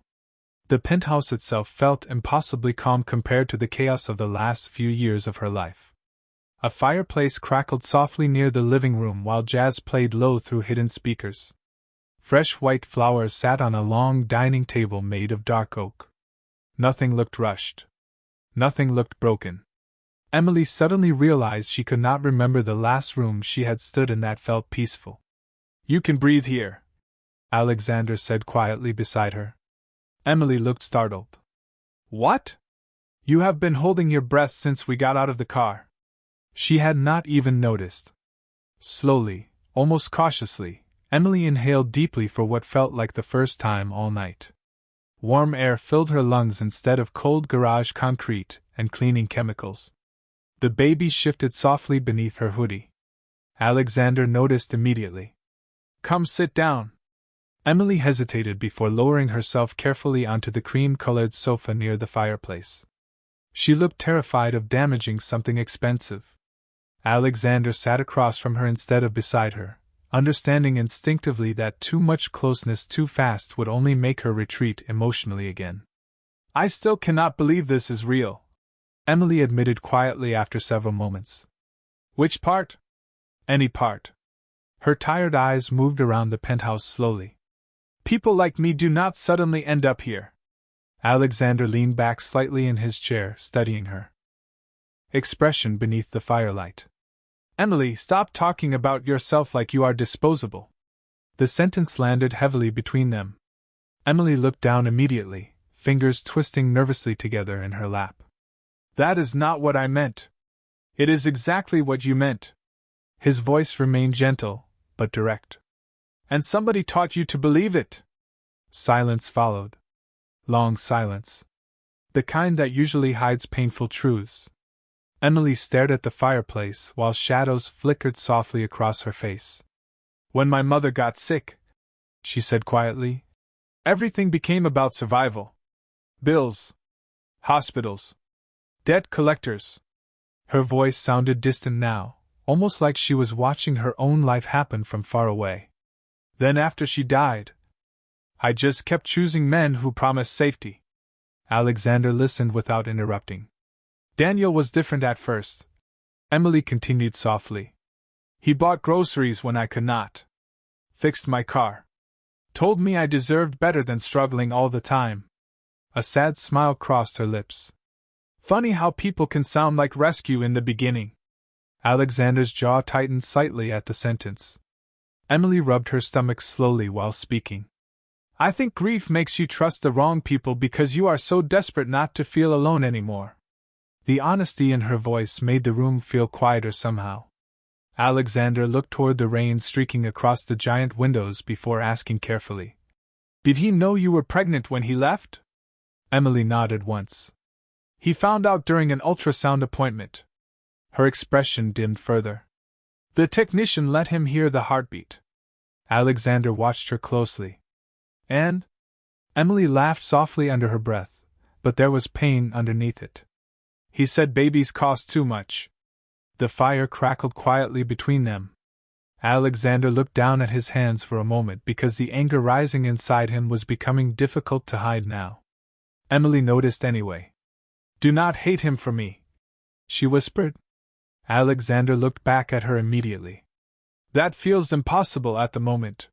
The penthouse itself felt impossibly calm compared to the chaos of the last few years of her life. A fireplace crackled softly near the living room while jazz played low through hidden speakers. Fresh white flowers sat on a long dining table made of dark oak. Nothing looked rushed. Nothing looked broken. Emily suddenly realized she could not remember the last room she had stood in that felt peaceful. You can breathe here, Alexander said quietly beside her. Emily looked startled. What? You have been holding your breath since we got out of the car. She had not even noticed. Slowly, almost cautiously, Emily inhaled deeply for what felt like the first time all night. Warm air filled her lungs instead of cold garage concrete and cleaning chemicals. The baby shifted softly beneath her hoodie. Alexander noticed immediately. Come sit down. Emily hesitated before lowering herself carefully onto the cream-colored sofa near the fireplace. She looked terrified of damaging something expensive. Alexander sat across from her instead of beside her, understanding instinctively that too much closeness too fast would only make her retreat emotionally again. I still cannot believe this is real, Emily admitted quietly after several moments. Which part? Any part. Her tired eyes moved around the penthouse slowly. People like me do not suddenly end up here. Alexander leaned back slightly in his chair, studying her expression beneath the firelight. Emily, stop talking about yourself like you are disposable. The sentence landed heavily between them. Emily looked down immediately, fingers twisting nervously together in her lap. That is not what I meant. It is exactly what you meant. His voice remained gentle, but direct. And somebody taught you to believe it. Silence followed. Long silence. The kind that usually hides painful truths. Emily stared at the fireplace while shadows flickered softly across her face. When my mother got sick, she said quietly, everything became about survival. Bills. Hospitals. Debt collectors. Her voice sounded distant now, almost like she was watching her own life happen from far away. Then after she died, I just kept choosing men who promised safety. Alexander listened without interrupting. Daniel was different at first, Emily continued softly. He bought groceries when I could not. Fixed my car. Told me I deserved better than struggling all the time. A sad smile crossed her lips. Funny how people can sound like rescue in the beginning. Alexander's jaw tightened slightly at the sentence. Emily rubbed her stomach slowly while speaking. I think grief makes you trust the wrong people because you are so desperate not to feel alone anymore. The honesty in her voice made the room feel quieter somehow. Alexander looked toward the rain streaking across the giant windows before asking carefully, Did he know you were pregnant when he left? Emily nodded once. He found out during an ultrasound appointment. Her expression dimmed further. The technician let him hear the heartbeat. Alexander watched her closely. And? Emily laughed softly under her breath, but there was pain underneath it. He said babies cost too much. The fire crackled quietly between them. Alexander looked down at his hands for a moment because the anger rising inside him was becoming difficult to hide now. Emily noticed anyway. Do not hate him for me, she whispered. Alexander looked back at her immediately. That feels impossible at the moment.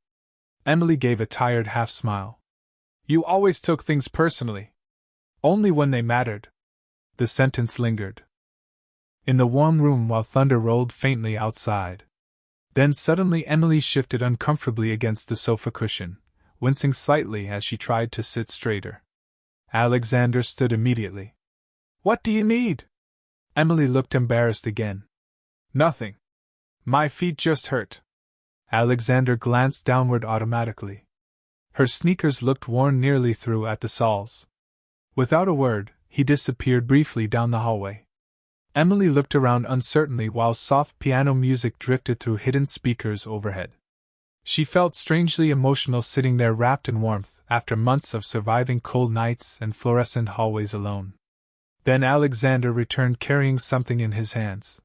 Emily gave a tired half-smile. You always took things personally. Only when they mattered. The sentence lingered. In the warm room while thunder rolled faintly outside. Then suddenly Emily shifted uncomfortably against the sofa cushion, wincing slightly as she tried to sit straighter. Alexander stood immediately. What do you need? Emily looked embarrassed again. Nothing. My feet just hurt. Alexander glanced downward automatically. Her sneakers looked worn nearly through at the soles. Without a word, he disappeared briefly down the hallway. Emily looked around uncertainly while soft piano music drifted through hidden speakers overhead. She felt strangely emotional sitting there wrapped in warmth after months of surviving cold nights and fluorescent hallways alone. Then Alexander returned carrying something in his hands.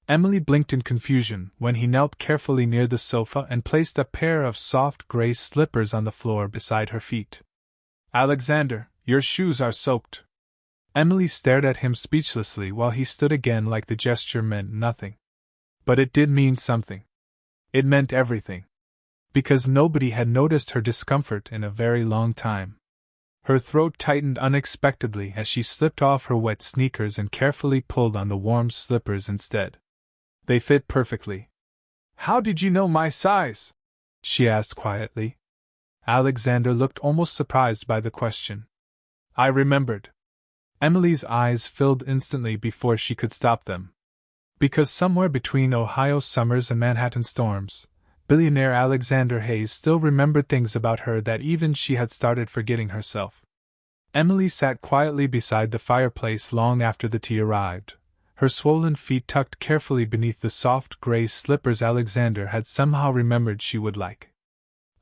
Emily blinked in confusion when he knelt carefully near the sofa and placed a pair of soft gray slippers on the floor beside her feet. Alexander, your shoes are soaked. Emily stared at him speechlessly while he stood again like the gesture meant nothing. But it did mean something. It meant everything. Because nobody had noticed her discomfort in a very long time. Her throat tightened unexpectedly as she slipped off her wet sneakers and carefully pulled on the warm slippers instead. They fit perfectly. How did you know my size? She asked quietly. Alexander looked almost surprised by the question. I remembered. Emily's eyes filled instantly before she could stop them. Because somewhere between Ohio summers and Manhattan storms, billionaire Alexander Hayes still remembered things about her that even she had started forgetting herself. Emily sat quietly beside the fireplace long after the tea arrived, her swollen feet tucked carefully beneath the soft gray slippers Alexander had somehow remembered she would like.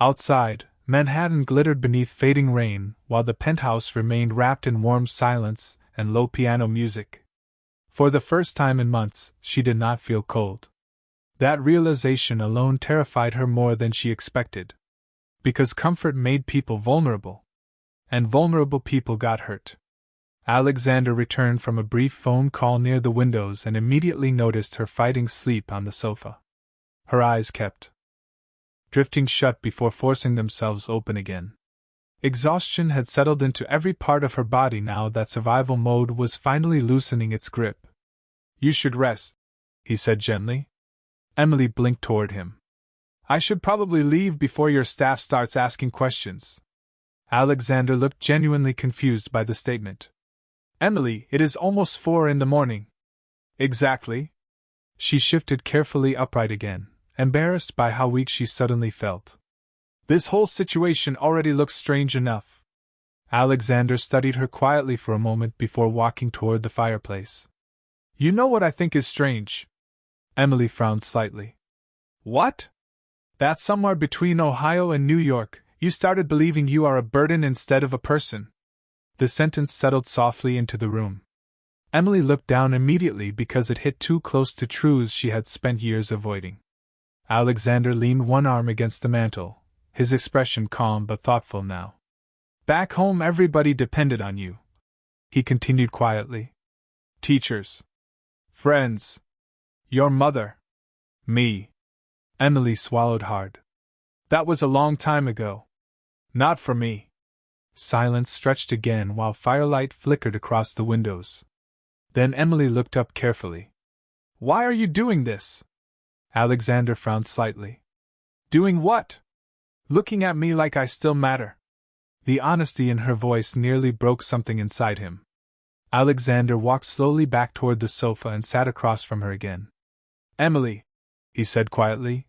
Outside, Manhattan glittered beneath fading rain, while the penthouse remained wrapped in warm silence and low piano music. For the first time in months, she did not feel cold. That realization alone terrified her more than she expected. Because comfort made people vulnerable. And vulnerable people got hurt. Alexander returned from a brief phone call near the windows and immediately noticed her fighting sleep on the sofa. Her eyes kept drifting shut before forcing themselves open again. Exhaustion had settled into every part of her body now that survival mode was finally loosening its grip. You should rest, he said gently. Emily blinked toward him. I should probably leave before your staff starts asking questions. Alexander looked genuinely confused by the statement. Emily, it is almost 4 in the morning. Exactly. She shifted carefully upright again, embarrassed by how weak she suddenly felt. This whole situation already looks strange enough. Alexander studied her quietly for a moment before walking toward the fireplace. You know what I think is strange? Emily frowned slightly. What? That somewhere between Ohio and New York, you started believing you are a burden instead of a person. The sentence settled softly into the room. Emily looked down immediately because it hit too close to truths she had spent years avoiding. Alexander leaned one arm against the mantel, his expression calm but thoughtful now. Back home everybody depended on you, he continued quietly. Teachers. Friends. Your mother. Me. Emily swallowed hard. That was a long time ago. Not for me. Silence stretched again while firelight flickered across the windows. Then Emily looked up carefully. Why are you doing this? Alexander frowned slightly. Doing what? Looking at me like I still matter. The honesty in her voice nearly broke something inside him. Alexander walked slowly back toward the sofa and sat across from her again. Emily, he said quietly,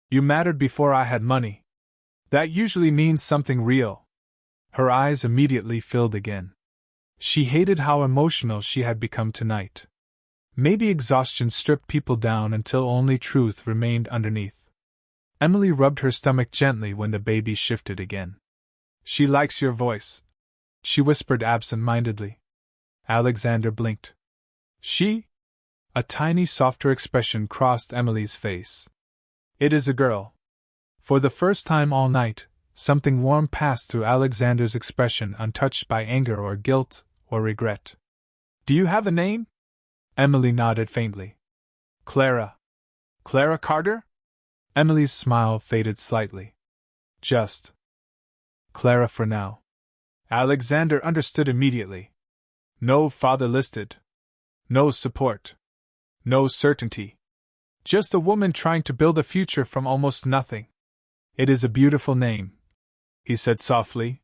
you mattered before I had money. That usually means something real. Her eyes immediately filled again. She hated how emotional she had become tonight. Maybe exhaustion stripped people down until only truth remained underneath. Emily rubbed her stomach gently when the baby shifted again. She likes your voice, she whispered absent-mindedly. Alexander blinked. She? A tiny softer expression crossed Emily's face. It is a girl. For the first time all night, something warm passed through Alexander's expression, untouched by anger or guilt or regret. Do you have a name? Emily nodded faintly. Clara. Clara Carter? Emily's smile faded slightly. Just Clara for now. Alexander understood immediately. No father listed. No support. No certainty. Just a woman trying to build a future from almost nothing. It is a beautiful name, he said softly.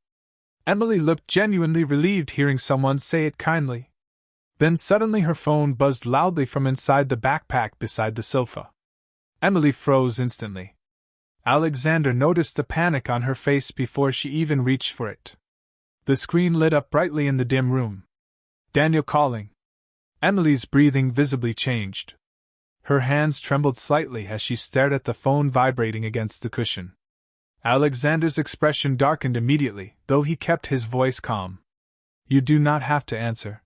Emily looked genuinely relieved hearing someone say it kindly. Then suddenly her phone buzzed loudly from inside the backpack beside the sofa. Emily froze instantly. Alexander noticed the panic on her face before she even reached for it. The screen lit up brightly in the dim room. Daniel calling. Emily's breathing visibly changed. Her hands trembled slightly as she stared at the phone vibrating against the cushion. Alexander's expression darkened immediately, though he kept his voice calm. You do not have to answer.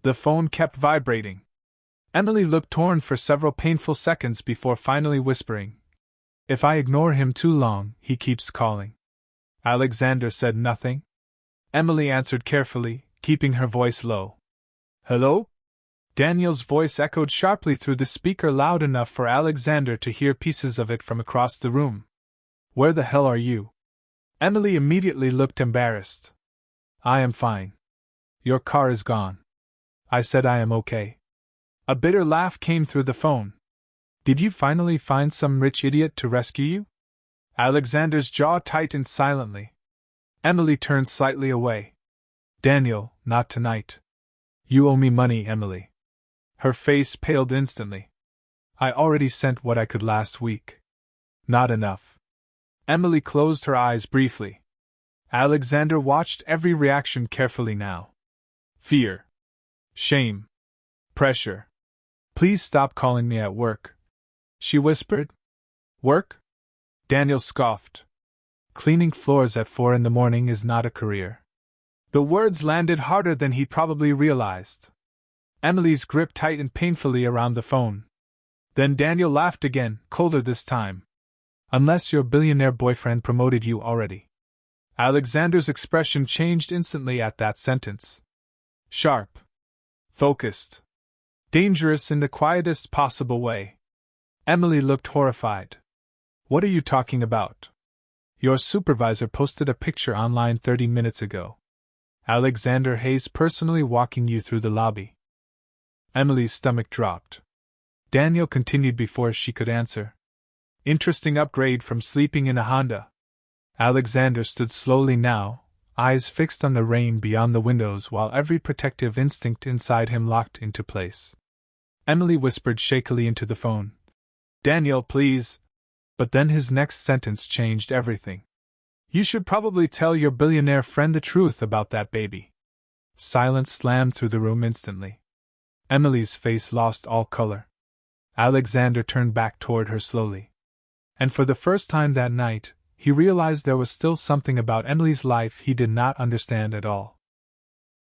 The phone kept vibrating. Emily looked torn for several painful seconds before finally whispering, If I ignore him too long, he keeps calling. Alexander said nothing. Emily answered carefully, keeping her voice low. Hello? Daniel's voice echoed sharply through the speaker, loud enough for Alexander to hear pieces of it from across the room. Where the hell are you? Emily immediately looked embarrassed. I am fine. Your car is gone. I said I am okay. A bitter laugh came through the phone. Did you finally find some rich idiot to rescue you? Alexander's jaw tightened silently. Emily turned slightly away. Daniel, not tonight. You owe me money, Emily. Her face paled instantly. I already sent what I could last week. Not enough. Emily closed her eyes briefly. Alexander watched every reaction carefully now. Fear. Shame. Pressure. Please stop calling me at work, she whispered. Work? Daniel scoffed. Cleaning floors at 4 in the morning is not a career. The words landed harder than he probably realized. Emily's grip tightened painfully around the phone. Then Daniel laughed again, colder this time. Unless your billionaire boyfriend promoted you already. Alexander's expression changed instantly at that sentence. Sharp. Focused. Dangerous in the quietest possible way. Emily looked horrified. What are you talking about? Your supervisor posted a picture online 30 minutes ago. Alexander Hayes personally walking you through the lobby. Emily's stomach dropped. Daniel continued before she could answer. Interesting upgrade from sleeping in a Honda. Alexander stood slowly now, eyes fixed on the rain beyond the windows while every protective instinct inside him locked into place. Emily whispered shakily into the phone, "Daniel, please." But then his next sentence changed everything. "You should probably tell your billionaire friend the truth about that baby." Silence slammed through the room instantly. Emily's face lost all color. Alexander turned back toward her slowly. And for the first time that night, he realized there was still something about Emily's life he did not understand at all.